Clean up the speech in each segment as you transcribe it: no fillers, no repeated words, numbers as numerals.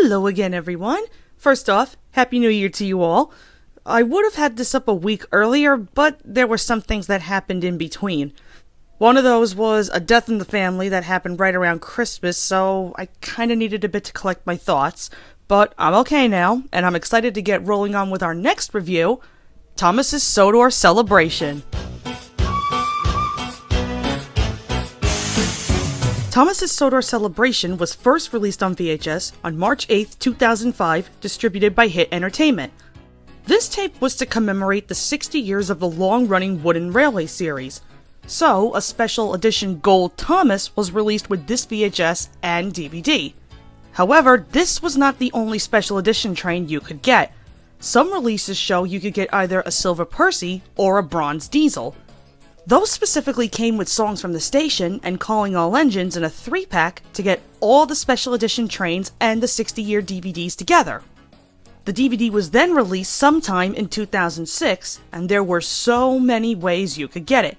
Hello again, everyone. First off, Happy New Year to you all. I would have had this up a week earlier, but there were some things that happened in between. One of those was a death in the family that happened right around Christmas, so I kinda needed a bit to collect my thoughts. But I'm okay now, and I'm excited to get rolling on with our next review, Thomas's Sodor Celebration. Thomas's Sodor Celebration was first released on VHS on March 8, 2005, distributed by Hit Entertainment. This tape was to commemorate the 60 years of the long-running Wooden Railway series. So, a special edition Gold Thomas was released with this VHS and DVD. However, this was not the only special edition train you could get. Some releases show you could get either a Silver Percy or a Bronze Diesel. Those specifically came with songs from the station and Calling All Engines in a 3-pack to get all the special edition trains and the 60-year DVDs together. The DVD was then released sometime in 2006, and there were so many ways you could get it.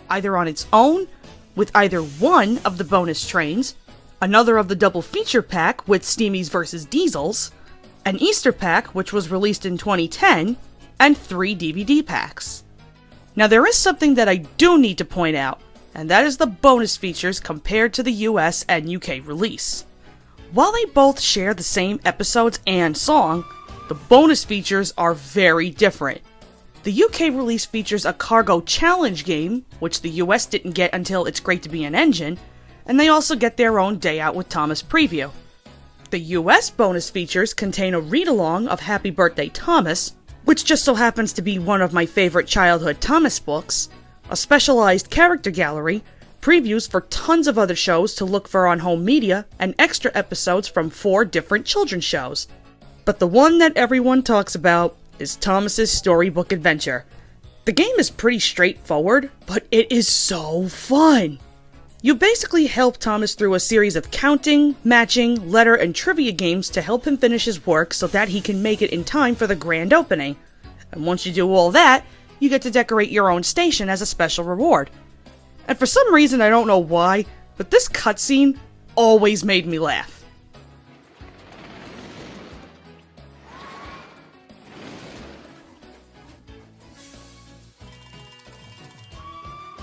Either on its own, with either one of the bonus trains, another of the double feature pack with Steamies vs. Diesels, an Easter pack which was released in 2010, and 3 DVD packs. Now there is something that I do need to point out, and that is the bonus features compared to the US and UK release. While they both share the same episodes and song, the bonus features are very different. The UK release features a cargo challenge game, which the US didn't get until It's Great to Be an Engine, and they also get their own Day Out with Thomas preview. The US bonus features contain a read-along of Happy Birthday Thomas, which just so happens to be one of my favorite childhood Thomas books, a specialized character gallery, previews for tons of other shows to look for on home media, and extra episodes from 4 different children's shows. But the one that everyone talks about is Thomas's Storybook Adventure. The game is pretty straightforward, but it is so fun! You basically help Thomas through a series of counting, matching, letter, and trivia games to help him finish his work so that he can make it in time for the grand opening. And once you do all that, you get to decorate your own station as a special reward. And for some reason, I don't know why, but this cutscene always made me laugh.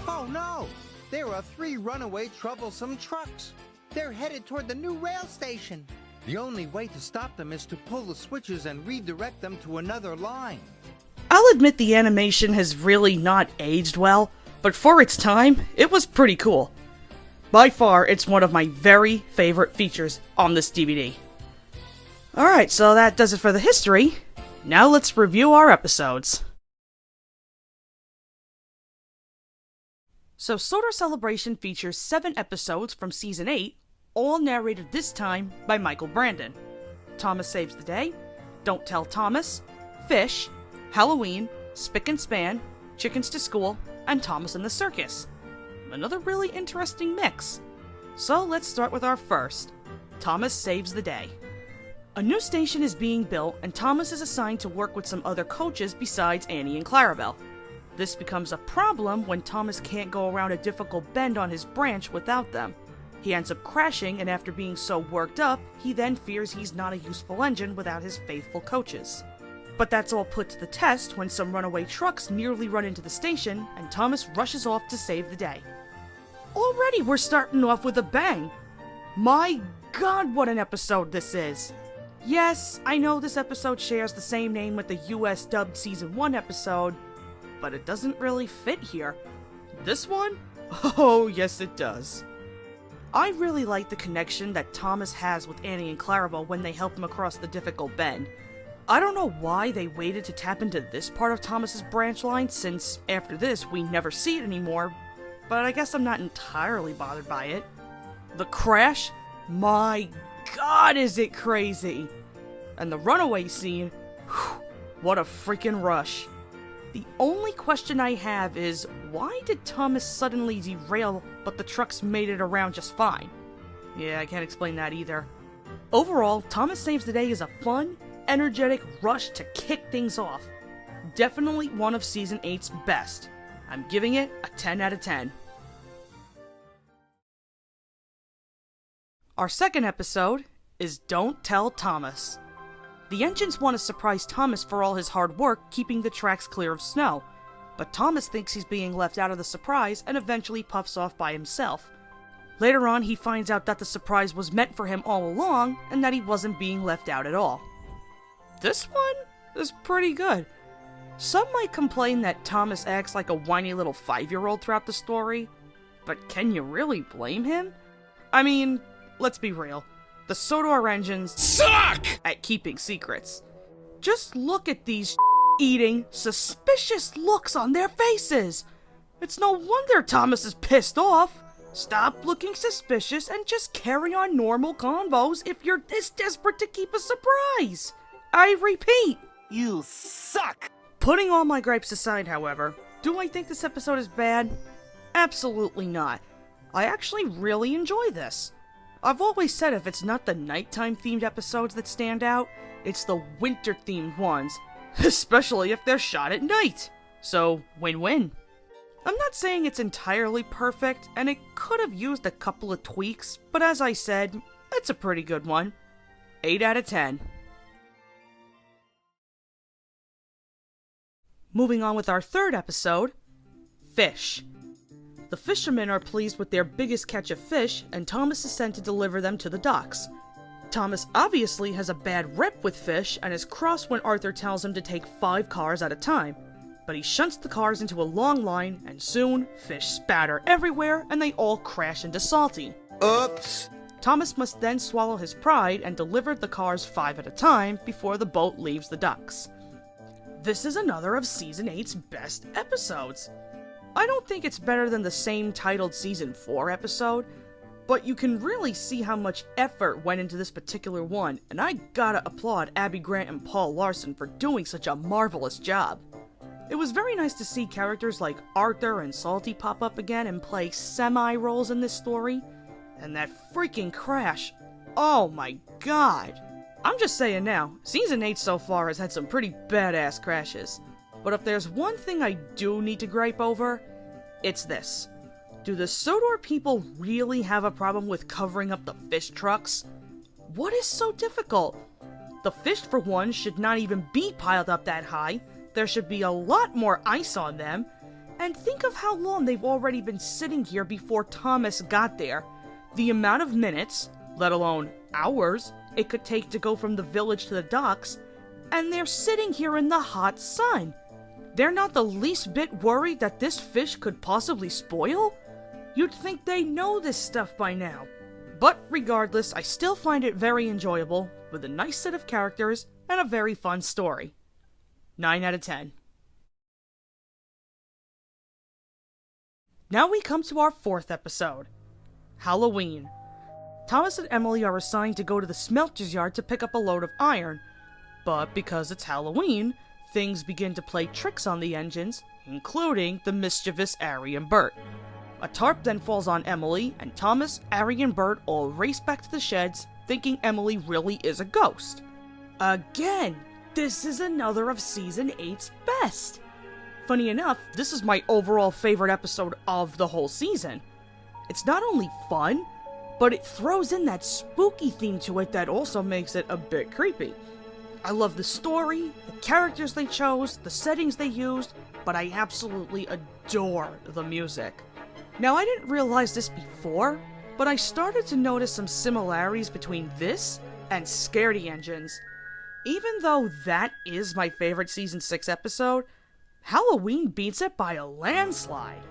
Oh no! There are 3 runaway troublesome trucks. They're headed toward the new rail station. The only way to stop them is to pull the switches and redirect them to another line. I'll admit the animation has really not aged well, but for its time, it was pretty cool. By far, it's one of my very favorite features on this DVD. Alright, so that does it for the history. Now let's review our episodes. So Sodor Celebration features 7 episodes from Season 8, all narrated this time by Michael Brandon. Thomas Saves the Day, Don't Tell Thomas, Fish, Halloween, Spick and Span, Chickens to School, and Thomas and the Circus. Another really interesting mix. So let's start with our first, Thomas Saves the Day. A new station is being built, and Thomas is assigned to work with some other coaches besides Annie and Clarabelle. This becomes a problem when Thomas can't go around a difficult bend on his branch without them. He ends up crashing, and after being so worked up, he then fears he's not a useful engine without his faithful coaches. But that's all put to the test when some runaway trucks nearly run into the station, and Thomas rushes off to save the day. Already we're starting off with a bang! My god, what an episode this is! Yes, I know this episode shares the same name with the US dubbed Season 1 episode, but it doesn't really fit here. This one? Oh, yes it does. I really like the connection that Thomas has with Annie and Clarabelle when they help him across the difficult bend. I don't know why they waited to tap into this part of Thomas's branch line, since after this we never see it anymore, but I guess I'm not entirely bothered by it. The crash? My god, is it crazy! And the runaway scene? Whew, what a freaking rush. The only question I have is, why did Thomas suddenly derail, but the trucks made it around just fine? Yeah, I can't explain that either. Overall, Thomas Saves the Day is a fun, energetic rush to kick things off. Definitely one of Season 8's best. I'm giving it a 10 out of 10. Our second episode is Don't Tell Thomas. The engines want to surprise Thomas for all his hard work keeping the tracks clear of snow, but Thomas thinks he's being left out of the surprise and eventually puffs off by himself. Later on, he finds out that the surprise was meant for him all along and that he wasn't being left out at all. This one is pretty good. Some might complain that Thomas acts like a whiny little 5-year-old throughout the story, but can you really blame him? I mean, let's be real. The Sodor engines suck at keeping secrets. Just look at these eating, suspicious looks on their faces. It's no wonder Thomas is pissed off. Stop looking suspicious and just carry on normal convos if you're this desperate to keep a surprise. I repeat, You suck! Putting all my gripes aside, however, do I think this episode is bad? Absolutely not. I actually really enjoy this. I've always said if it's not the nighttime themed episodes that stand out, it's the winter themed ones, especially if they're shot at night. So, win-win. I'm not saying it's entirely perfect, and it could have used a couple of tweaks, but as I said, it's a pretty good one. 8 out of 10. Moving on with our third episode, Fish. The fishermen are pleased with their biggest catch of fish, and Thomas is sent to deliver them to the docks. Thomas obviously has a bad rep with fish, and is cross when Arthur tells him to take 5 cars at a time. But he shunts the cars into a long line, and soon, fish spatter everywhere, and they all crash into Salty. Oops! Thomas must then swallow his pride and deliver the cars 5 at a time before the boat leaves the docks. This is another of Season 8's best episodes. I don't think it's better than the same titled Season 4 episode, but you can really see how much effort went into this particular one, and I gotta applaud Abby Grant and Paul Larson for doing such a marvelous job. It was very nice to see characters like Arthur and Salty pop up again and play semi-roles in this story. And that freaking crash, oh my god. I'm just saying now, Season 8 so far has had some pretty badass crashes. But if there's one thing I do need to gripe over, it's this. Do the Sodor people really have a problem with covering up the fish trucks? What is so difficult? The fish, for one, should not even be piled up that high. There should be a lot more ice on them. And think of how long they've already been sitting here before Thomas got there. The amount of minutes, let alone hours, it could take to go from the village to the docks, and they're sitting here in the hot sun. They're not the least bit worried that this fish could possibly spoil? You'd think they know this stuff by now. But regardless, I still find it very enjoyable, with a nice set of characters and a very fun story. 9 out of 10. Now we come to our fourth episode, Halloween. Thomas and Emily are assigned to go to the smelter's yard to pick up a load of iron, but because it's Halloween, things begin to play tricks on the engines, including the mischievous Ari and Bert. A tarp then falls on Emily, and Thomas, Ari, and Bert all race back to the sheds, thinking Emily really is a ghost. Again, this is another of Season 8's best. Funny enough, this is my overall favorite episode of the whole season. It's not only fun, but it throws in that spooky theme to it that also makes it a bit creepy. I love the story, the characters they chose, the settings they used, but I absolutely adore the music. Now, I didn't realize this before, but I started to notice some similarities between this and Scaredy Engines. Even though that is my favorite Season 6 episode, Halloween beats it by a landslide.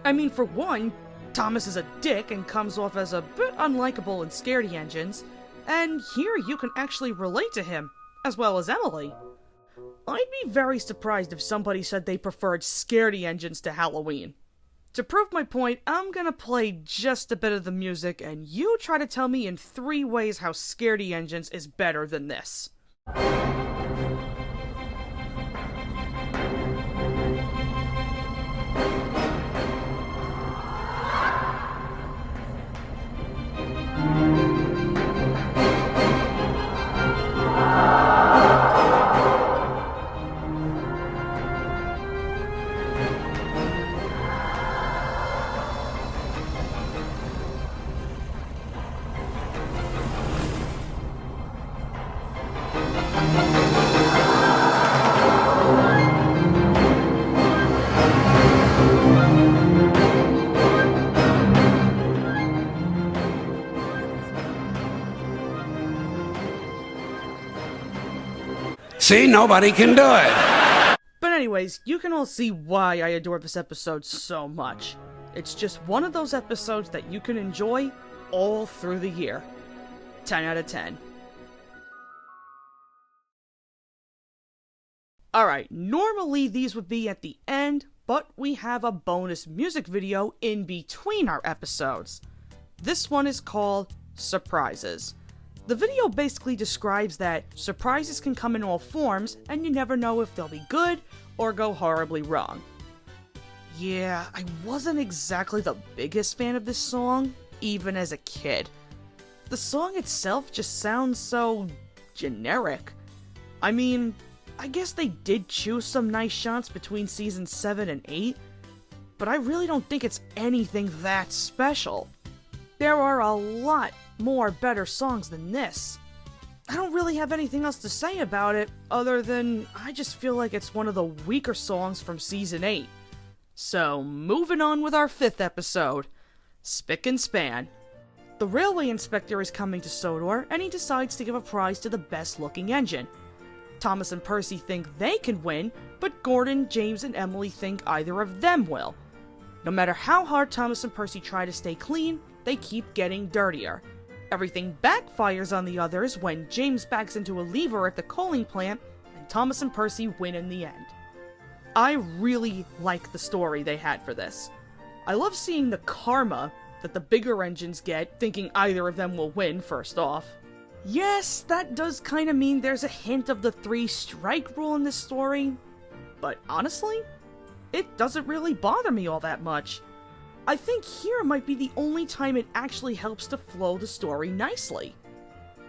I mean, for one, Thomas is a dick and comes off as a bit unlikable in Scaredy Engines, and here you can actually relate to him, as well as Emily. I'd be very surprised if somebody said they preferred Scaredy Engines to Halloween. To prove my point, I'm gonna play just a bit of the music, and you try to tell me in 3 ways how Scaredy Engines is better than this. See, nobody can do it. But anyways, you can all see why I adore this episode so much. It's just one of those episodes that you can enjoy all through the year. 10 out of 10. Alright, normally these would be at the end, but we have a bonus music video in between our episodes. This one is called Surprises. The video basically describes that surprises can come in all forms, and you never know if they'll be good or go horribly wrong. Yeah, I wasn't exactly the biggest fan of this song, even as a kid. The song itself just sounds so generic. I mean, I guess they did choose some nice shots between seasons 7 and 8, but I really don't think it's anything that special. There are a lot more better songs than this. I don't really have anything else to say about it, other than I just feel like it's one of the weaker songs from season 8. So, moving on with our 5th episode, Spick and Span. The railway inspector is coming to Sodor, and he decides to give a prize to the best looking engine. Thomas and Percy think they can win, but Gordon, James, and Emily think either of them will. No matter how hard Thomas and Percy try to stay clean, they keep getting dirtier. Everything backfires on the others when James backs into a lever at the coaling plant, and Thomas and Percy win in the end. I really like the story they had for this. I love seeing the karma that the bigger engines get, thinking either of them will win first off. Yes, that does kinda mean there's a hint of the 3-strike rule in this story, but honestly, it doesn't really bother me all that much. I think here might be the only time it actually helps to flow the story nicely.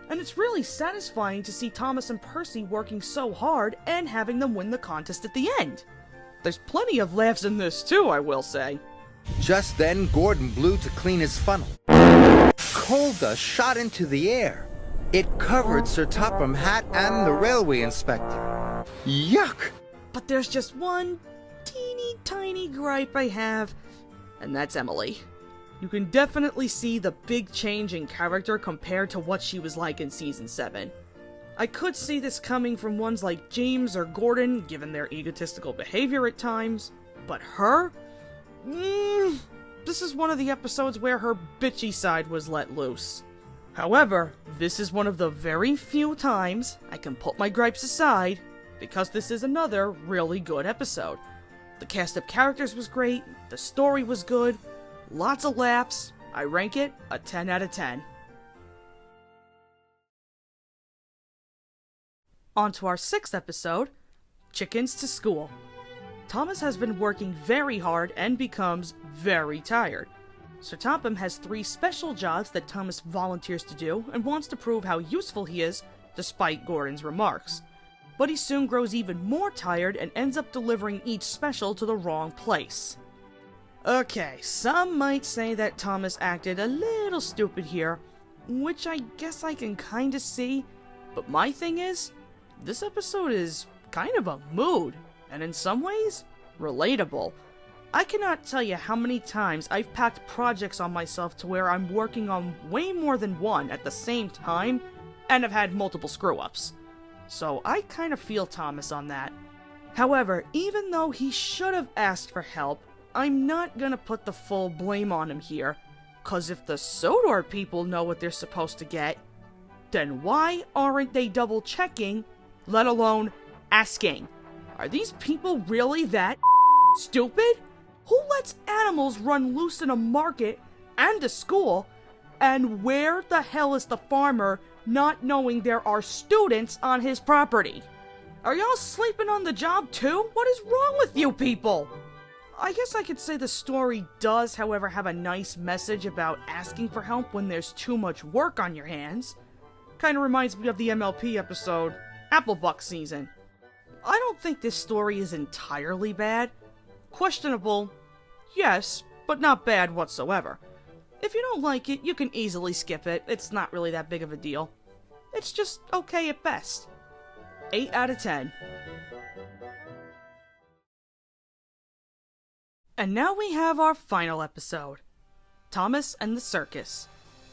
And it's really satisfying to see Thomas and Percy working so hard and having them win the contest at the end. There's plenty of laughs in this too, I will say. Just then, Gordon blew to clean his funnel. Coal dust shot into the air. It covered Sir Topham Hatt and the railway inspector. Yuck! But there's just one teeny tiny gripe I have, and that's Emily. You can definitely see the big change in character compared to what she was like in Season 7. I could see this coming from ones like James or Gordon, given their egotistical behavior at times, but her? This is one of the episodes where her bitchy side was let loose. However, this is one of the very few times I can put my gripes aside, because this is another really good episode. The cast of characters was great, the story was good, lots of laughs. I rank it a 10 out of 10. On to our 6th episode, Chickens to School. Thomas has been working very hard and becomes very tired. Sir Topham has 3 special jobs that Thomas volunteers to do and wants to prove how useful he is, despite Gordon's remarks. But he soon grows even more tired and ends up delivering each special to the wrong place. Okay, some might say that Thomas acted a little stupid here, which I guess I can kinda see, but my thing is, this episode is kind of a mood, and in some ways, relatable. I cannot tell you how many times I've packed projects on myself to where I'm working on way more than one at the same time, and have had multiple screw-ups. So I kind of feel Thomas on that. However, even though he should have asked for help, I'm not gonna put the full blame on him here, cause if the Sodor people know what they're supposed to get, then why aren't they double checking, let alone asking? Are these people really that stupid? Who lets animals run loose in a market and a school? And where the hell is the farmer not knowing there are students on his property? Are y'all sleeping on the job too? What is wrong with you people? I guess I could say the story does, however, have a nice message about asking for help when there's too much work on your hands. Kinda reminds me of the MLP episode, Applebuck Season. I don't think this story is entirely bad. Questionable, yes, but not bad whatsoever. If you don't like it, you can easily skip it. It's not really that big of a deal. It's just okay at best. 8 out of 10. And now we have our final episode, Thomas and the Circus.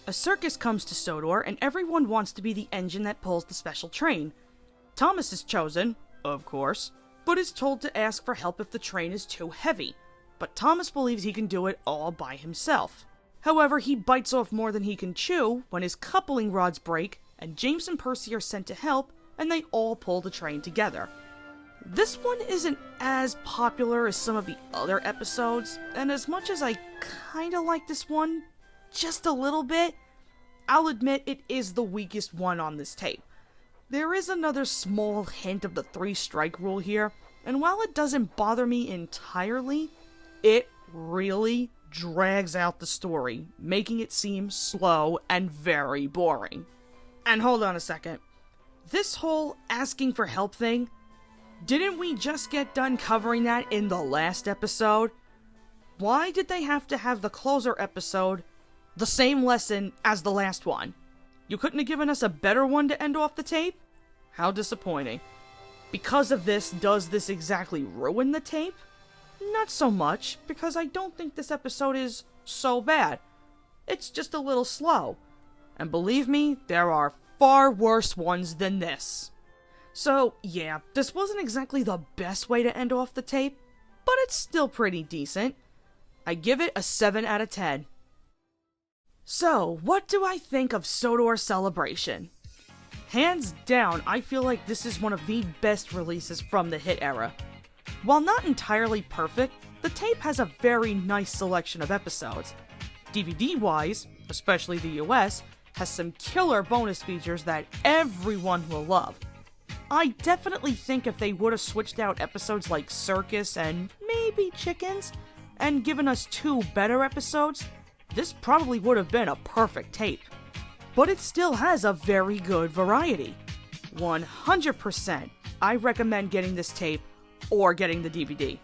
A circus comes to Sodor and everyone wants to be the engine that pulls the special train. Thomas is chosen, of course, but is told to ask for help if the train is too heavy. But Thomas believes he can do it all by himself. However, he bites off more than he can chew when his coupling rods break, and James and Percy are sent to help, and they all pull the train together. This one isn't as popular as some of the other episodes, and as much as I kinda like this one, just a little bit, I'll admit it is the weakest one on this tape. There is another small hint of the 3-strike rule here, and while it doesn't bother me entirely, it really drags out the story, making it seem slow and very boring. And hold on a second. This whole asking for help thing, didn't we just get done covering that in the last episode? Why did they have to have the closer episode the same lesson as the last one? You couldn't have given us a better one to end off the tape? How disappointing. Because of this, does this exactly ruin the tape? Not so much, because I don't think this episode is so bad. It's just a little slow. And believe me, there are far worse ones than this. So, yeah, this wasn't exactly the best way to end off the tape, but it's still pretty decent. I give it a 7 out of 10. So, what do I think of Sodor Celebration? Hands down, I feel like this is one of the best releases from the hit era. While not entirely perfect, the tape has a very nice selection of episodes. DVD-wise, especially the US, has some killer bonus features that everyone will love. I definitely think if they would have switched out episodes like Circus and maybe Chickens, and given us 2 better episodes, this probably would have been a perfect tape. But it still has a very good variety. 100%, I recommend getting this tape or getting the DVD.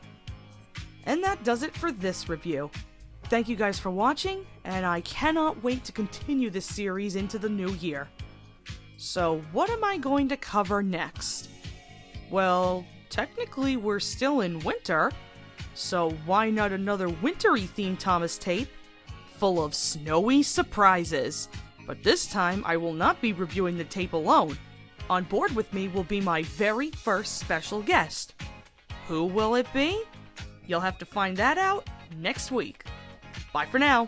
And that does it for this review. Thank you guys for watching, and I cannot wait to continue this series into the new year. So what am I going to cover next? Well, technically we're still in winter, so why not another wintry themed Thomas tape, full of snowy surprises? But this time I will not be reviewing the tape alone. On board with me will be my very first special guest. Who will it be? You'll have to find that out next week. Bye for now.